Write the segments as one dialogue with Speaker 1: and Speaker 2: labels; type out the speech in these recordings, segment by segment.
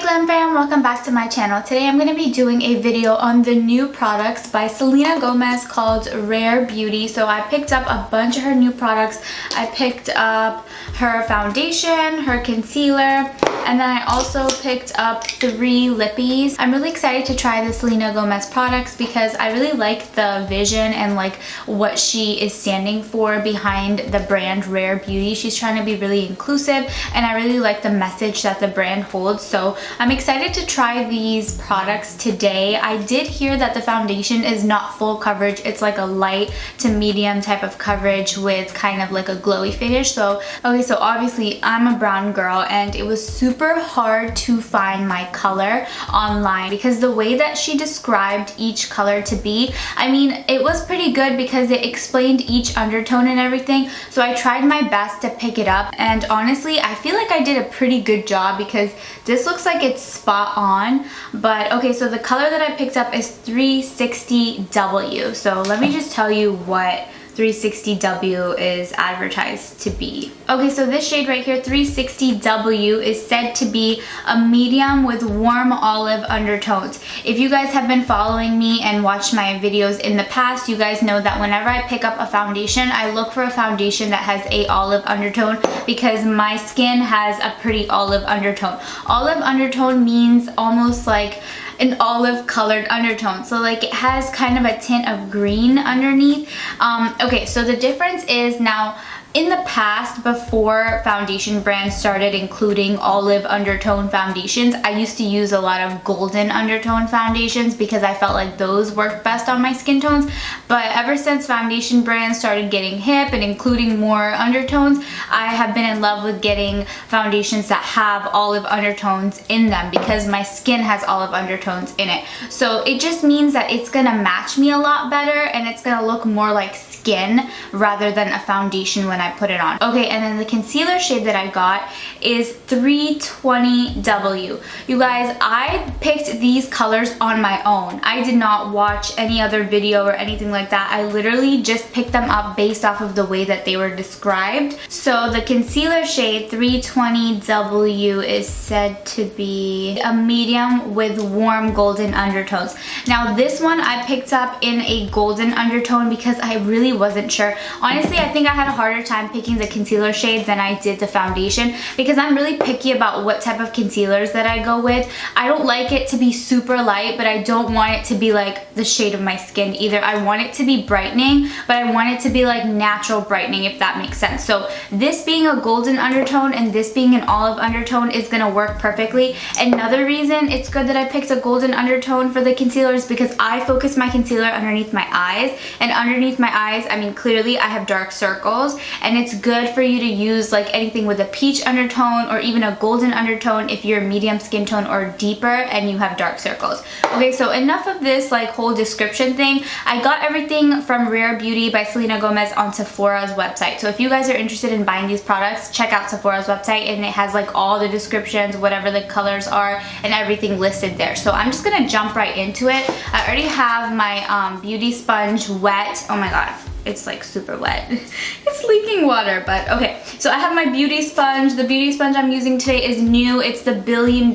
Speaker 1: Glam fam, welcome back to my channel. Today I'm going to be doing a video on the new products by Selena Gomez called Rare Beauty. So I picked up a bunch of her new products. I picked up her foundation, her concealer, and then I also picked up 3 lippies. I'm really excited to try the Selena Gomez products because I really like the vision and like what she is standing for behind the brand Rare Beauty. She's trying to be really inclusive and I really like the message that the brand holds. So I'm excited to try these products today. I did hear that the foundation is not full coverage. It's like a light to medium type of coverage with kind of like a glowy finish. So obviously I'm a brown girl and it was super hard to find my color online because the way that she described each color to be, I mean, it was pretty good because it explained each undertone and everything. So I tried my best to pick it up and honestly I feel like I did a pretty good job because this looks like it's spot on. But okay, so the color that I picked up is 360W. So let me just tell you what 360W is advertised to be. Okay, so this shade right here, 360W, is said to be a medium with warm olive undertones. If you guys have been following me and watched my videos in the past, you guys know that whenever I pick up a foundation, I look for a foundation that has a olive undertone because my skin has a pretty olive undertone. Olive undertone means almost like an olive colored undertone, so like it has kind of a tint of green underneath. Okay, so the difference is now in the past, before foundation brands started including olive undertone foundations, I used to use a lot of golden undertone foundations because I felt like those worked best on my skin tones. But ever since foundation brands started getting hip and including more undertones, I have been in love with getting foundations that have olive undertones in them because my skin has olive undertones in it. So it just means that it's gonna match me a lot better and it's gonna look more like skin rather than a foundation when I put it on. Okay, and then the concealer shade that I got is 320W. You guys, I picked these colors on my own. I did not watch any other video or anything like that. I literally just picked them up based off of the way that they were described. So the concealer shade 320W is said to be a medium with warm golden undertones. Now this one I picked up in a golden undertone because I really wasn't sure. Honestly, I think I had a harder time picking the concealer shade than I did the foundation because I'm really picky about what type of concealers that I go with. I don't like it to be super light, but I don't want it to be like the shade of my skin either. I want it to be brightening, but I want it to be like natural brightening, if that makes sense. So this being a golden undertone and this being an olive undertone is gonna work perfectly. Another reason it's good that I picked a golden undertone for the concealer is because I focus my concealer underneath my eyes, and underneath my eyes, I mean, clearly I have dark circles, and it's good for you to use like anything with a peach undertone or even a golden undertone if you're medium skin tone or deeper and you have dark circles. Okay, so enough of this like whole description thing. I got everything from Rare Beauty by Selena Gomez on Sephora's website. So if you guys are interested in buying these products, check out Sephora's website and it has like all the descriptions, whatever the colors are, and everything listed there. So I'm just gonna jump right into it. I already have my beauty sponge wet. Oh my god, it's like super wet. It's leaking water, but okay. So I have my beauty sponge. The beauty sponge I'm using today is new. It's the $1 billion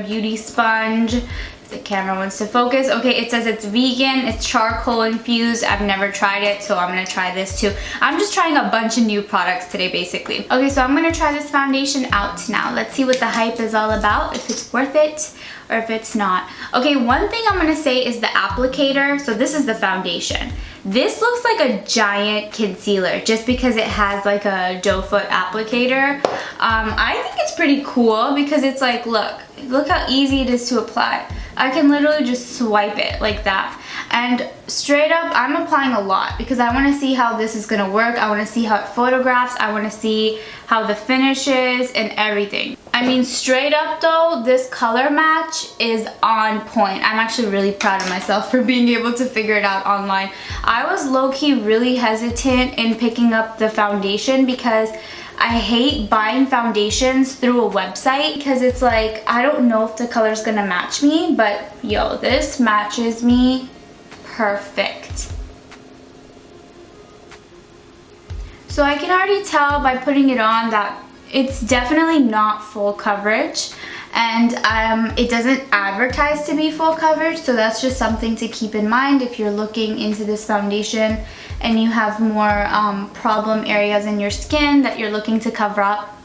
Speaker 1: beauty sponge. If the camera wants to focus. Okay, it says it's vegan, it's charcoal infused. I've never tried it, so I'm gonna try this too. I'm just trying a bunch of new products today, basically. Okay, so I'm gonna try this foundation out now. Let's see what the hype is all about, if it's worth it or if it's not. Okay, one thing I'm gonna say is the applicator. So this is the foundation. This looks like a giant concealer just because it has like a doe foot applicator. I think it's pretty cool because it's like, look how easy it is to apply. I can literally just swipe it like that. And straight up, I'm applying a lot because I want to see how this is going to work. I want to see how it photographs. I want to see how the finish is and everything. I mean, straight up though, this color match is on point. I'm actually really proud of myself for being able to figure it out online. I was low-key really hesitant in picking up the foundation because I hate buying foundations through a website because it's like, I don't know if the color's gonna match me, but yo, this matches me perfect. So I can already tell by putting it on that it's definitely not full coverage. and it doesn't advertise to be full coverage, so that's just something to keep in mind if you're looking into this foundation and you have more problem areas in your skin that you're looking to cover up.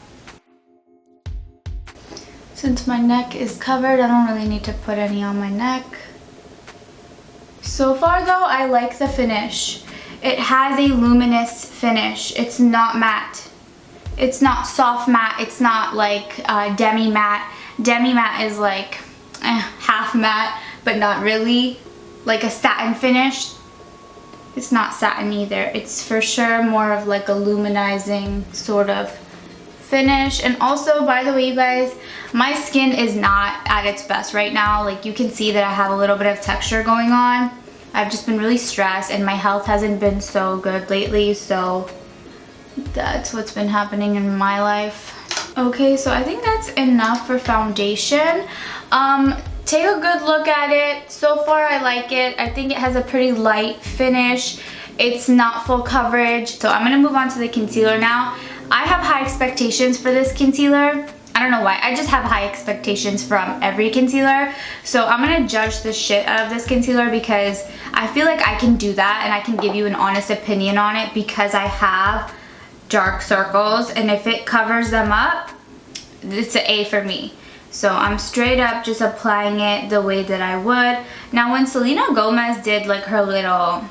Speaker 1: Since my neck is covered, I don't really need to put any on my neck. So far though, I like the finish. It has a luminous finish. It's not matte. It's not soft matte. It's not like demi matte. Demi matte is like half matte, but not really. Like a satin finish. It's not satin either. It's for sure more of like a luminizing sort of finish. And also, by the way, you guys, my skin is not at its best right now. Like, you can see that I have a little bit of texture going on. I've just been really stressed and my health hasn't been so good lately, so that's what's been happening in my life. Okay, so I think that's enough for foundation. Take a good look at it. So far I like it. I think it has a pretty light finish. It's not full coverage. So I'm gonna move on to the concealer now. I have high expectations for this concealer. I don't know why. I just have high expectations from every concealer. So I'm gonna judge the shit out of this concealer because I feel like I can do that and I can give you an honest opinion on it because I have dark circles, and if it covers them up, it's an A for me. So I'm straight up just applying it the way that I would. Now when Selena Gomez did like her little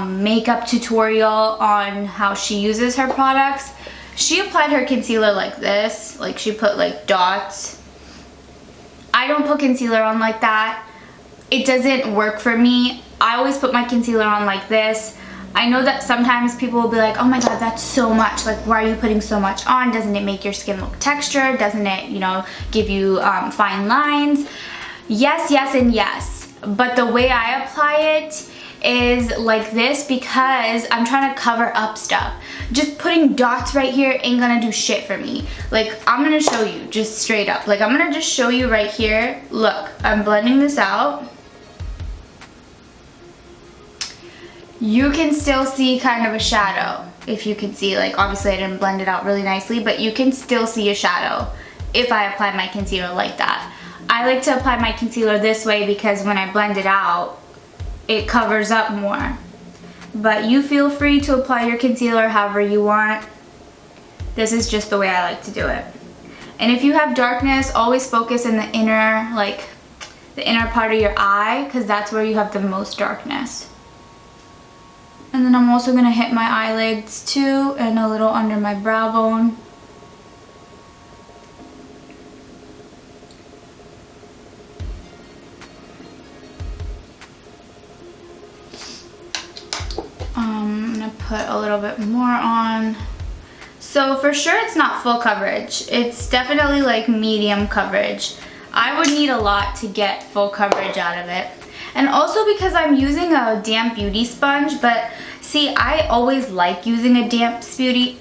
Speaker 1: makeup tutorial on how she uses her products, she applied her concealer like this. Like, she put like dots. I don't put concealer on like that. It doesn't work for me. I always put my concealer on like this. I know that sometimes people will be like, oh my god, that's so much. Like, why are you putting so much on? Doesn't it make your skin look textured? Doesn't it, you know, give you fine lines? Yes, yes, and yes. But the way I apply it is like this because I'm trying to cover up stuff. Just putting dots right here ain't gonna do shit for me. Like, I'm gonna show you just straight up. Like, I'm gonna just show you right here. Look, I'm blending this out. You can still see kind of a shadow. If you can see, like, obviously I didn't blend it out really nicely, but you can still see a shadow if I apply my concealer like that. I like to apply my concealer this way because when I blend it out, it covers up more. But you feel free to apply your concealer however you want. This is just the way I like to do it. And if you have darkness, always focus in the inner, like the inner part of your eye, because that's where you have the most darkness. And then I'm also gonna hit my eyelids too and a little under my brow bone. I'm gonna put a little bit more on. So for sure it's not full coverage. It's definitely like medium coverage. I would need a lot to get full coverage out of it. And also because I'm using a damp beauty sponge, but see, I always like using a damp beauty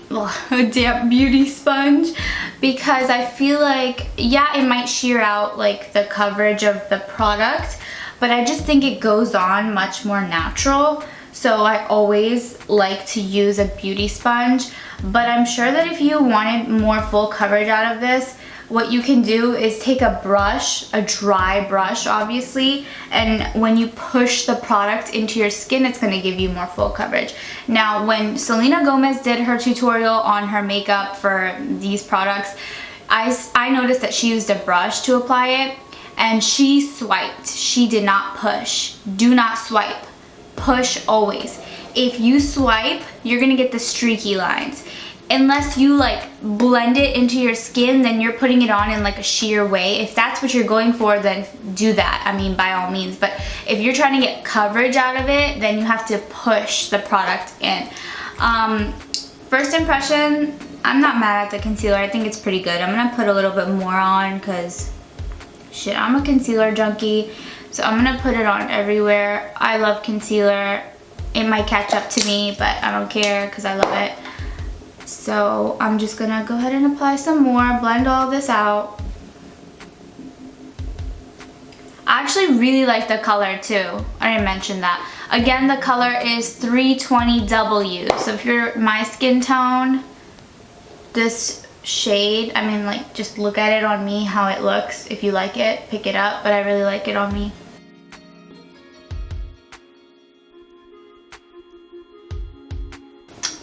Speaker 1: sponge because I feel like, yeah, it might shear out like the coverage of the product, but I just think it goes on much more natural. So I always like to use a beauty sponge, but I'm sure that if you wanted more full coverage out of this, what you can do is take a brush, a dry brush obviously, and when you push the product into your skin, it's going to give you more full coverage. Now when Selena Gomez did her tutorial on her makeup for these products, I noticed that she used a brush to apply it and she swiped. She did not push. Do not swipe. Push always. If you swipe, you're going to get the streaky lines. Unless you like blend it into your skin, then you're putting it on in like a sheer way. If that's what you're going for, then do that. I mean, by all means. But if you're trying to get coverage out of it, then you have to push the product in. First impression, I'm not mad at the concealer. I think it's pretty good. I'm gonna put a little bit more on because shit, I'm a concealer junkie. So I'm gonna put it on everywhere. I love concealer. It might catch up to me, but I don't care because I love it. So I'm just gonna go ahead and apply some more, blend all this out. I actually really like the color too. I didn't mention that. Again, the color is 320W. So if you're my skin tone, this shade. I mean, like, just look at it on me, how it looks. If you like it, pick it up, but I really like it on me.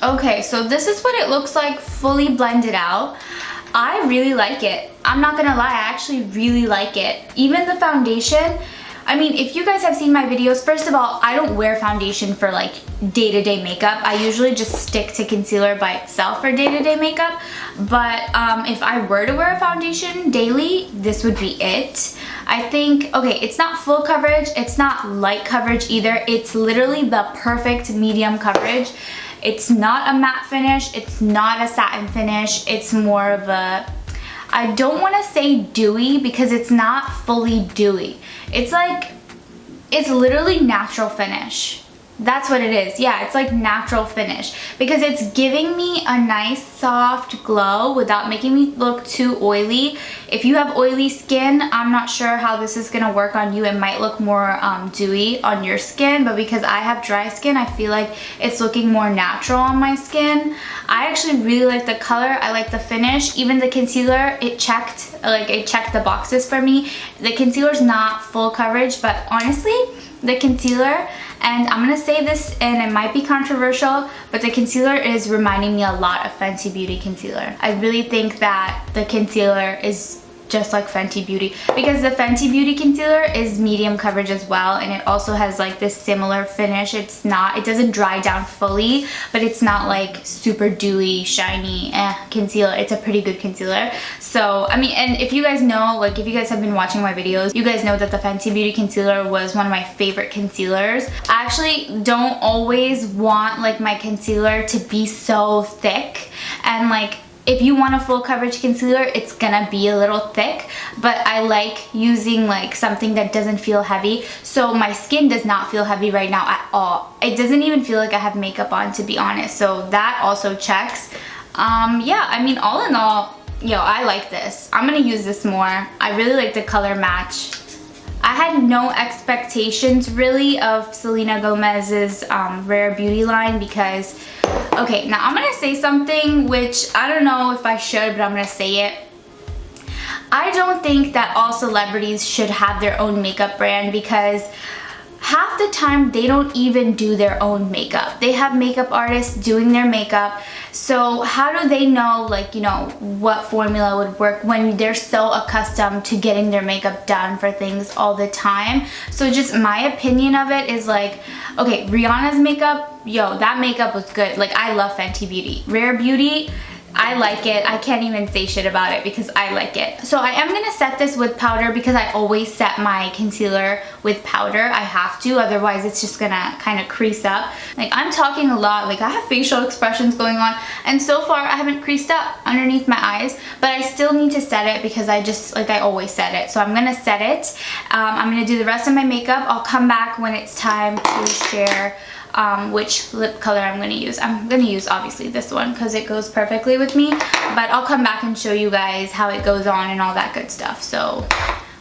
Speaker 1: Okay, so this is what it looks like fully blended out. I really like it. I'm not gonna lie, I actually really like it. Even the foundation, I mean, if you guys have seen my videos, first of all, I don't wear foundation for like day-to-day makeup. I usually just stick to concealer by itself for day-to-day makeup. But if I were to wear a foundation daily, this would be it. I think, okay, it's not full coverage, it's not light coverage either. It's literally the perfect medium coverage. It's not a matte finish, it's not a satin finish, it's more of a, I don't want to say dewy because it's not fully dewy. It's like, it's literally natural finish. That's what it is. Yeah, it's like natural finish because it's giving me a nice soft glow without making me look too oily. If you have oily skin, I'm not sure how this is gonna work on you. It might look more dewy on your skin, but because I have dry skin, I feel like it's looking more natural on my skin. I actually really like the color. I like the finish. Even the concealer, it checked the boxes for me. The concealer's not full coverage, but honestly, the concealer, and I'm gonna say this and it might be controversial, but the concealer is reminding me a lot of Fenty Beauty concealer. I really think that the concealer is just like Fenty Beauty because the Fenty Beauty concealer is medium coverage as well, and it also has like this similar finish. It doesn't dry down fully, but it's not like super dewy, shiny concealer. It's a pretty good concealer. So, I mean, and if you guys know, like if you guys have been watching my videos, you guys know that the Fenty Beauty concealer was one of my favorite concealers. I actually don't always want like my concealer to be so thick, and like if you want a full coverage concealer, it's gonna be a little thick, but I like using like something that doesn't feel heavy. So my skin does not feel heavy right now at all. It doesn't even feel like I have makeup on, to be honest. So that also checks. Yeah, I mean, all in all, yo, I like this. I'm gonna use this more. I really like the color match. I had no expectations really of Selena Gomez's Rare Beauty line because, okay, now I'm gonna say something which I don't know if I should, but I'm gonna say it. I don't think that all celebrities should have their own makeup brand because half the time they don't even do their own makeup. They have makeup artists doing their makeup. So how do they know, like, you know, what formula would work when they're so accustomed to getting their makeup done for things all the time? So just my opinion of it is like, okay, Rihanna's makeup, yo, that makeup was good. Like, I love Fenty Beauty. Rare Beauty, I like it. I can't even say shit about it because I like it. So I am gonna set this with powder because I always set my concealer with powder. I have to, otherwise it's just gonna kind of crease up. Like, I'm talking a lot, like I have facial expressions going on, and so far I haven't creased up underneath my eyes, but I still need to set it because I just, like, I always set it. So I'm gonna set it. I'm gonna do the rest of my makeup. I'll come back when it's time to share which lip color I'm going to use. I'm going to use obviously this one because it goes perfectly with me, but I'll come back and show you guys how it goes on and all that good stuff. So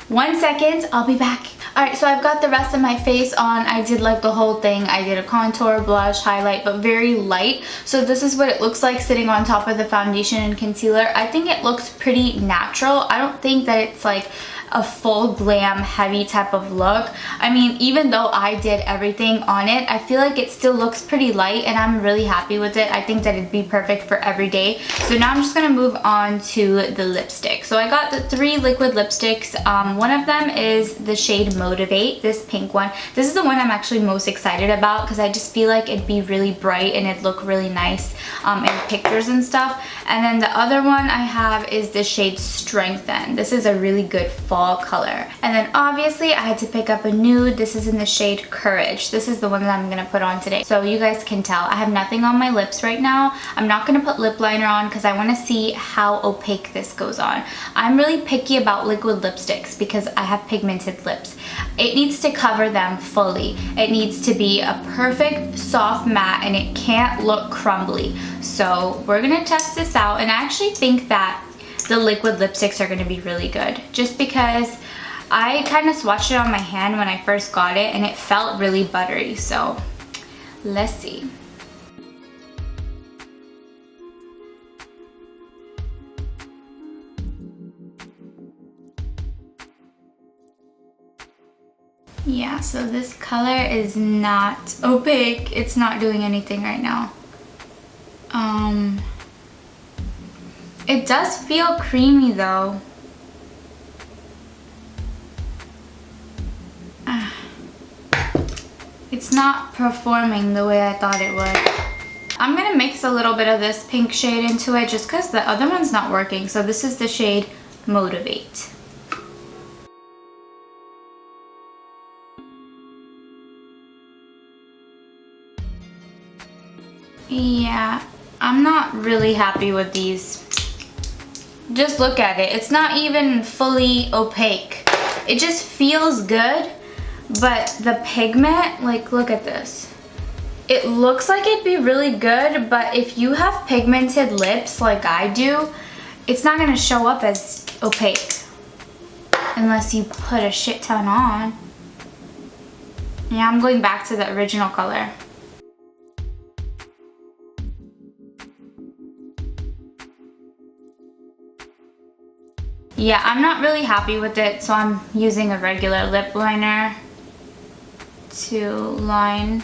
Speaker 1: 1 second, I'll be back. Alright, so I've got the rest of my face on. I did like the whole thing. I did a contour, blush, highlight, but very light. So this is what it looks like sitting on top of the foundation and concealer. I think it looks pretty natural. I don't think that it's like a full glam heavy type of look. I mean, even though I did everything on it, I feel like it still looks pretty light and I'm really happy with it. I think that it'd be perfect for every day. So now I'm just gonna move on to the lipstick. So I got the 3 liquid lipsticks. One of them is the shade Motivate, this pink one. This is the one I'm actually most excited about because I just feel like it'd be really bright and it'd look really nice in pictures and stuff. And then the other one I have is the shade Strengthen. This is a really good fall color. And then obviously I had to pick up a nude. This is in the shade Courage. This is the one that I'm gonna put on today. So you guys can tell I have nothing on my lips right now. I'm not gonna put lip liner on because I want to see how opaque this goes on. I'm really picky about liquid lipsticks because I have pigmented lips. It needs to cover them fully. It needs to be a perfect soft matte and it can't look crumbly. So we're gonna test this out, and I actually think that the liquid lipsticks are going to be really good just because I kind of swatched it on my hand when I first got it and it felt really buttery. So let's see. Yeah, so this color is not opaque. It's not doing anything right now. It does feel creamy though. It's not performing the way I thought it would. I'm gonna mix a little bit of this pink shade into it just because the other one's not working. So this is the shade Motivate. Yeah, I'm not really happy with these. Just look at it. It's not even fully opaque. It just feels good, but the pigment, like look at this. It looks like it'd be really good, but if you have pigmented lips like I do, it's not gonna show up as opaque unless you put a shit ton on. Yeah, I'm going back to the original color. Yeah, I'm not really happy with it, so I'm using a regular lip liner to line.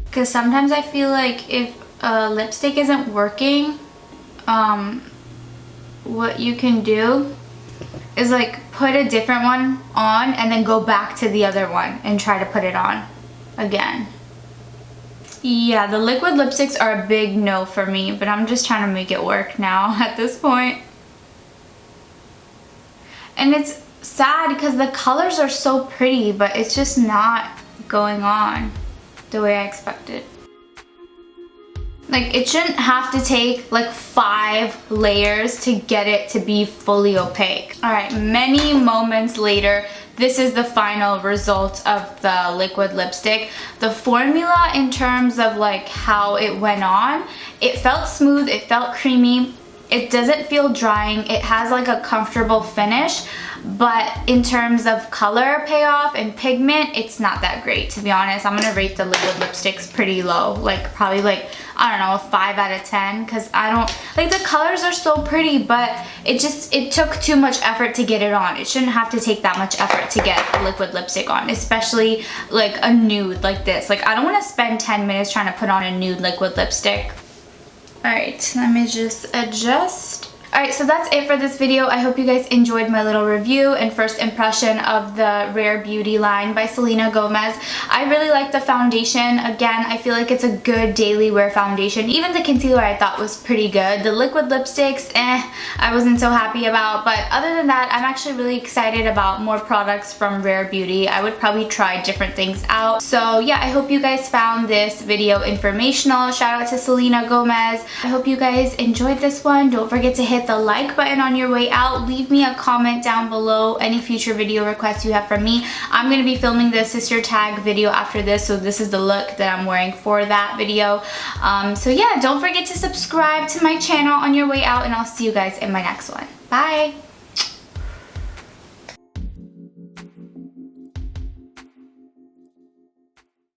Speaker 1: Because sometimes I feel like if a lipstick isn't working, what you can do is like put a different one on and then go back to the other one and try to put it on again. Yeah, the liquid lipsticks are a big no for me, but I'm just trying to make it work now at this point. And it's sad because the colors are so pretty, but it's just not going on the way I expected. Like, it shouldn't have to take like 5 layers to get it to be fully opaque. All right, many moments later, this is the final result of the liquid lipstick. The formula in terms of like how it went on, it felt smooth, it felt creamy. It doesn't feel drying. It has like a comfortable finish, but in terms of color payoff and pigment, it's not that great, to be honest. I'm gonna rate the liquid lipsticks pretty low, like probably like, I don't know, a 5 out of 10, because I don't, like the colors are so pretty, but it took too much effort to get it on. It shouldn't have to take that much effort to get a liquid lipstick on, especially like a nude like this. Like, I don't wanna spend 10 minutes trying to put on a nude liquid lipstick. All right, let me just adjust. All right, so that's it for this video. I hope you guys enjoyed my little review and first impression of the Rare Beauty line by Selena Gomez. I really like the foundation. Again, I feel like it's a good daily wear foundation. Even the concealer I thought was pretty good. The liquid lipsticks, I wasn't so happy about. But other than that, I'm actually really excited about more products from Rare Beauty. I would probably try different things out. So yeah, I hope you guys found this video informational. Shout out to Selena Gomez. I hope you guys enjoyed this one. Don't forget to hit the like button on your way out. Leave me a comment down below any future video requests you have from me. I'm going to be filming the sister tag video after this, so this is the look that I'm wearing for that video. So yeah, don't forget to subscribe to my channel on your way out, and I'll see you guys in my next one. Bye!